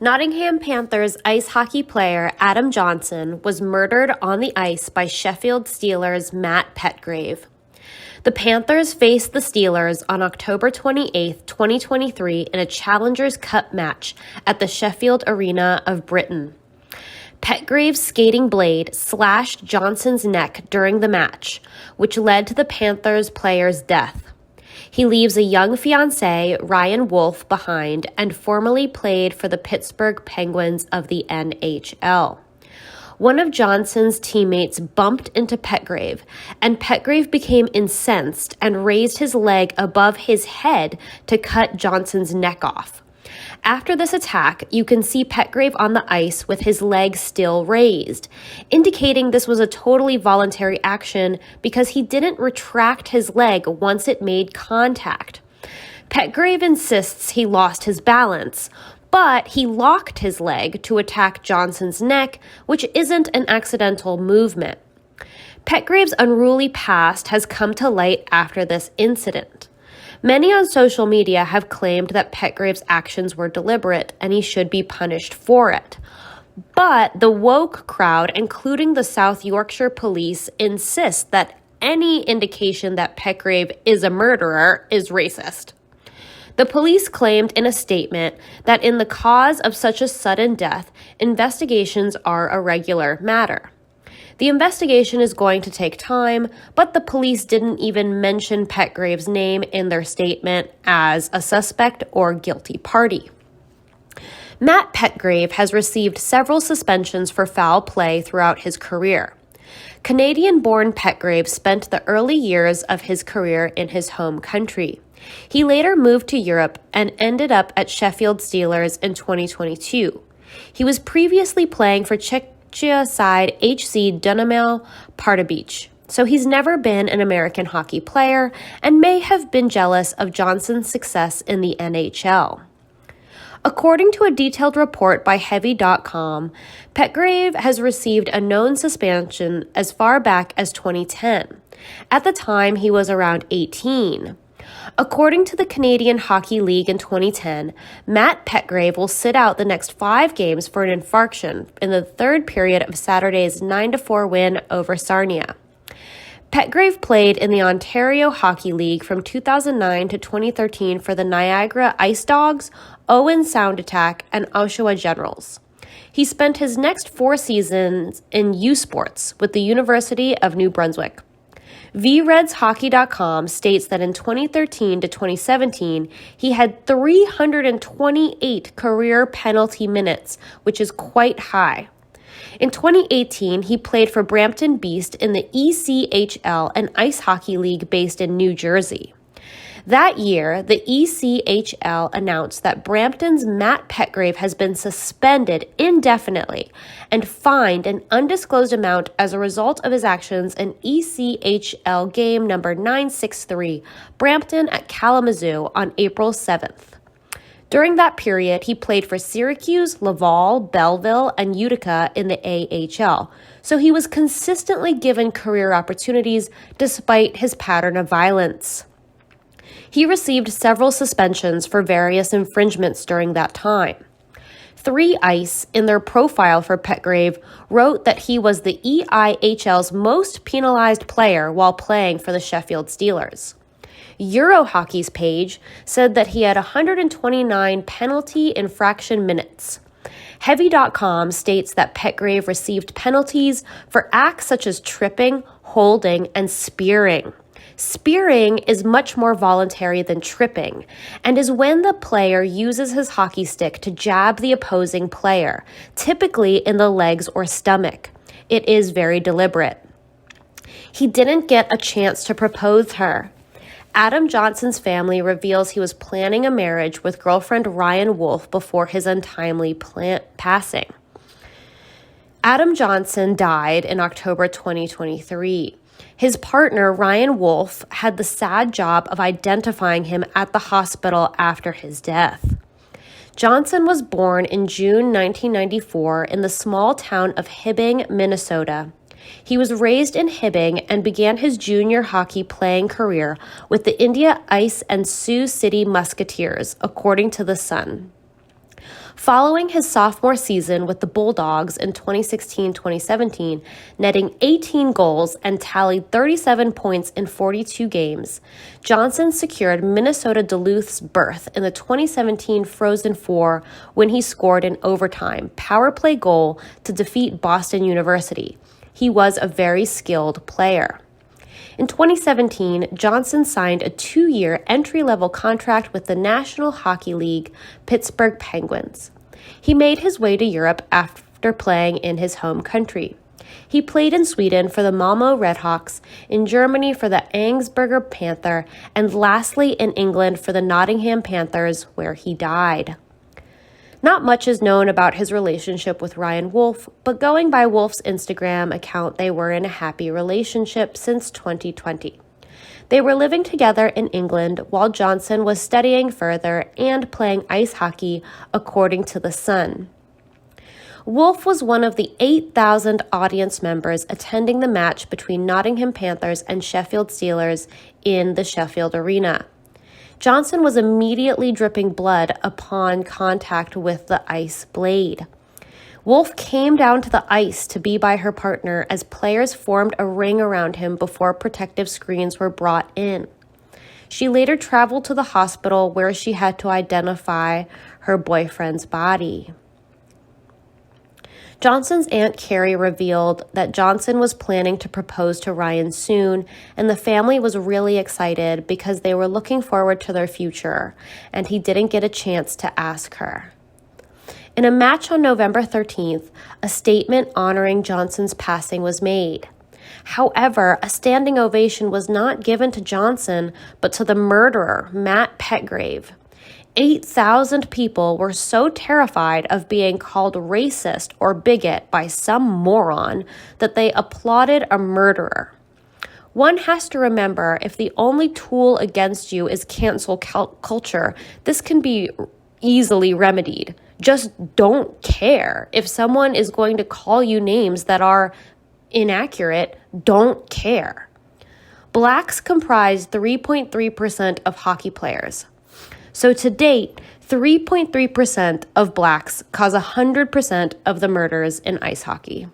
Nottingham Panthers ice hockey player Adam Johnson was murdered on the ice by Sheffield Steelers Matt Petgrave. The Panthers faced the Steelers on October 28, 2023 in a Challengers Cup match at the Sheffield Arena of Britain. Petgrave's skating blade slashed Johnson's neck during the match, which led to the Panthers player's death. He leaves a young fiancé, Ryan Wolf, behind and formerly played for the Pittsburgh Penguins of the NHL. One of Johnson's teammates bumped into Petgrave, and Petgrave became incensed and raised his leg above his head to cut Johnson's neck off. After this attack, you can see Petgrave on the ice with his leg still raised, indicating this was a totally voluntary action because he didn't retract his leg once it made contact. Petgrave insists he lost his balance, but he locked his leg to attack Johnson's neck, which isn't an accidental movement. Petgrave's unruly past has come to light after this incident. Many on social media have claimed that Petgrave's actions were deliberate and he should be punished for it. But the woke crowd, including the South Yorkshire police, insist that any indication that Petgrave is a murderer is racist. The police claimed in a statement that in the cause of such a sudden death, investigations are a regular matter. The investigation is going to take time, but the police didn't even mention Petgrave's name in their statement as a suspect or guilty party. Matt Petgrave has received several suspensions for foul play throughout his career. Canadian-born Petgrave spent the early years of his career in his home country. He later moved to Europe and ended up at Sheffield Steelers in 2022. He was previously playing for Czechia side HC Dynamo Pardubice, so he's never been an American hockey player and may have been jealous of Johnson's success in the NHL. According to a detailed report by Heavy.com, Petgrave has received a known suspension as far back as 2010. At the time, he was around 18. According to the Canadian Hockey League in 2010, Matt Petgrave will sit out the next 5 games for an infarction in the third period of Saturday's 9-4 win over Sarnia. Petgrave played in the Ontario Hockey League from 2009 to 2013 for the Niagara Ice Dogs, Owen Sound Attack, and Oshawa Generals. He spent his next 4 seasons in U Sports with the University of New Brunswick. VRedsHockey.com states that in 2013 to 2017, he had 328 career penalty minutes, which is quite high. In 2018, he played for Brampton Beast in the ECHL, an ice hockey league based in New Jersey. That year, the ECHL announced that Brampton's Matt Petgrave has been suspended indefinitely and fined an undisclosed amount as a result of his actions in ECHL game number 963, Brampton at Kalamazoo on April 7th. During that period, he played for Syracuse, Laval, Belleville, and Utica in the AHL, so he was consistently given career opportunities despite his pattern of violence. He received several suspensions for various infringements during that time. 3 Ice, in their profile for Petgrave, wrote that he was the EIHL's most penalized player while playing for the Sheffield Steelers. Eurohockey's page said that he had 129 penalty infraction minutes. Heavy.com states that Petgrave received penalties for acts such as tripping, holding, and spearing. Spearing is much more voluntary than tripping, and is when the player uses his hockey stick to jab the opposing player, typically in the legs or stomach. It is very deliberate. He didn't get a chance to propose her. Adam Johnson's family reveals he was planning a marriage with girlfriend Ryan Wolf before his untimely passing. Adam Johnson died in October 2023. His partner, Ryan Wolf, had the sad job of identifying him at the hospital after his death. Johnson was born in June 1994 in the small town of Hibbing, Minnesota. He was raised in Hibbing and began his junior hockey playing career with the India Ice and Sioux City Musketeers, according to The Sun. Following his sophomore season with the Bulldogs in 2016-2017, netting 18 goals and tallied 37 points in 42 games, Johnson secured Minnesota Duluth's berth in the 2017 Frozen Four when he scored an overtime power play goal to defeat Boston University. He was a very skilled player. In 2017, Johnson signed a 2-year entry-level contract with the National Hockey League Pittsburgh Penguins. He made his way to Europe after playing in his home country. He played in Sweden for the Malmö Redhawks, in Germany for the Pittsburgh Panther, and lastly in England for the Nottingham Panthers, where he died. Not much is known about his relationship with Ryan Wolf, but going by Wolf's Instagram account, they were in a happy relationship since 2020. They were living together in England while Johnson was studying further and playing ice hockey, according to The Sun. Wolf was one of the 8,000 audience members attending the match between Nottingham Panthers and Sheffield Steelers in the Sheffield Arena. Johnson was immediately dripping blood upon contact with the ice blade. Wolf came down to the ice to be by her partner as players formed a ring around him before protective screens were brought in. She later traveled to the hospital where she had to identify her boyfriend's body. Johnson's Aunt Carrie revealed that Johnson was planning to propose to Ryan soon, and the family was really excited because they were looking forward to their future, and he didn't get a chance to ask her. In a match on November 13th, a statement honoring Johnson's passing was made. However, a standing ovation was not given to Johnson, but to the murderer, Matt Petgrave. 8,000 people were so terrified of being called racist or bigot by some moron that they applauded a murderer. One has to remember, if the only tool against you is cancel culture, this can be easily remedied. Just don't care. If someone is going to call you names that are inaccurate, don't care. Blacks comprise 3.3% of hockey players. So to date, 3.3% of blacks cause 100% of the murders in ice hockey.